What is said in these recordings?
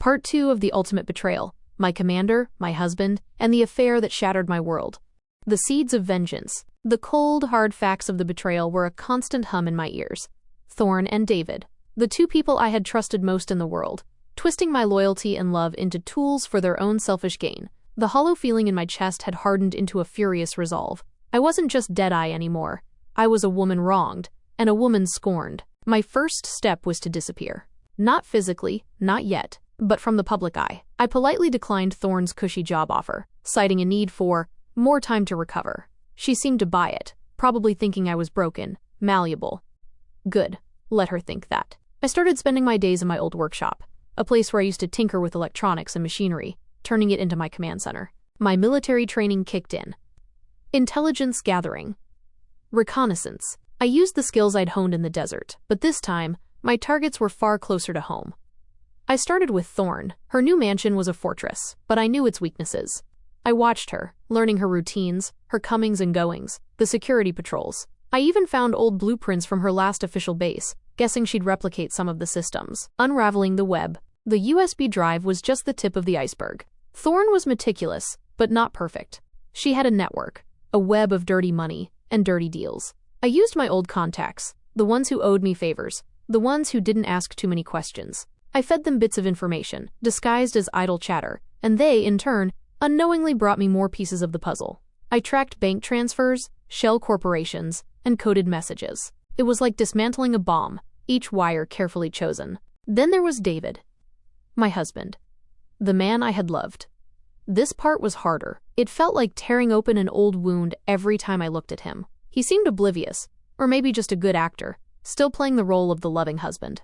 Part 2 of The Ultimate Betrayal, My Commander, My Husband, and the Affair That Shattered My World. The Seeds of Vengeance. The cold, hard facts of the betrayal were a constant hum in my ears. Thorn and David, the two people I had trusted most in the world, twisting my loyalty and love into tools for their own selfish gain. The hollow feeling in my chest had hardened into a furious resolve. I wasn't just Deadeye anymore. I was a woman wronged, and a woman scorned. My first step was to disappear. Not physically, not yet, but from the public eye. I politely declined Thorn's cushy job offer, citing a need for more time to recover. She seemed to buy it, probably thinking I was broken, malleable. Good, let her think that. I started spending my days in my old workshop, a place where I used to tinker with electronics and machinery, turning it into my command center. My military training kicked in. Intelligence gathering. Reconnaissance. I used the skills I'd honed in the desert, but this time, my targets were far closer to home. I started with Thorn. Her new mansion was a fortress, but I knew its weaknesses. I watched her, learning her routines, her comings and goings, the security patrols. I even found old blueprints from her last official base, guessing she'd replicate some of the systems. Unraveling the web. The USB drive was just the tip of the iceberg. Thorn was meticulous, but not perfect. She had a network, a web of dirty money and dirty deals. I used my old contacts, the ones who owed me favors, the ones who didn't ask too many questions. I fed them bits of information, disguised as idle chatter, and they, in turn, unknowingly brought me more pieces of the puzzle. I tracked bank transfers, shell corporations, and coded messages. It was like dismantling a bomb, each wire carefully chosen. Then there was David, my husband, the man I had loved. This part was harder. It felt like tearing open an old wound every time I looked at him. He seemed oblivious, or maybe just a good actor, still playing the role of the loving husband.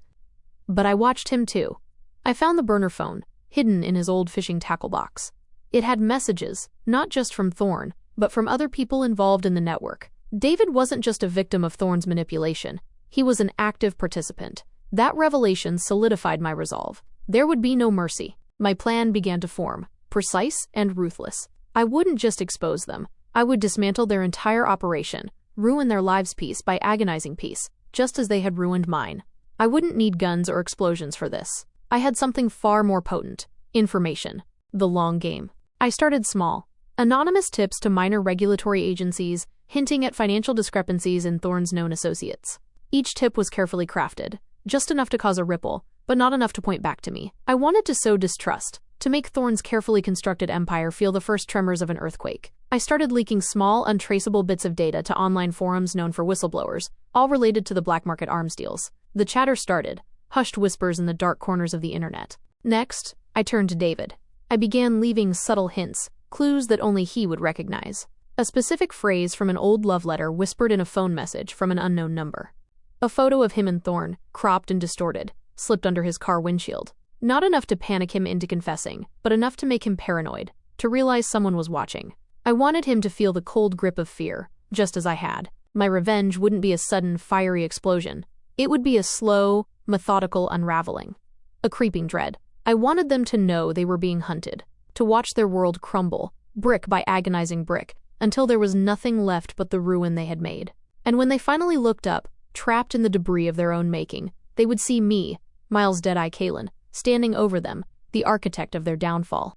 But I watched him too. I found the burner phone, hidden in his old fishing tackle box. It had messages, not just from Thorn, but from other people involved in the network. David wasn't just a victim of Thorn's manipulation. He was an active participant. That revelation solidified my resolve. There would be no mercy. My plan began to form, precise and ruthless. I wouldn't just expose them. I would dismantle their entire operation, ruin their lives piece by agonizing piece, just as they had ruined mine. I wouldn't need guns or explosions for this. I had something far more potent: information. The long game. I started small. Anonymous tips to minor regulatory agencies, hinting at financial discrepancies in Thorn's known associates. Each tip was carefully crafted, just enough to cause a ripple, but not enough to point back to me. I wanted to sow distrust, to make Thorn's carefully constructed empire feel the first tremors of an earthquake. I started leaking small, untraceable bits of data to online forums known for whistleblowers, all related to the black market arms deals. The chatter started, hushed whispers in the dark corners of the internet. Next, I turned to David. I began leaving subtle hints, clues that only he would recognize. A specific phrase from an old love letter whispered in a phone message from an unknown number. A photo of him and Thorn, cropped and distorted, slipped under his car windshield. Not enough to panic him into confessing, but enough to make him paranoid, to realize someone was watching. I wanted him to feel the cold grip of fear, just as I had. My revenge wouldn't be a sudden, fiery explosion. It would be a slow, methodical unraveling. A creeping dread. I wanted them to know they were being hunted, to watch their world crumble, brick by agonizing brick, until there was nothing left but the ruin they had made. And when they finally looked up, trapped in the debris of their own making, they would see me, Miles Deadeye Kalen, standing over them, the architect of their downfall.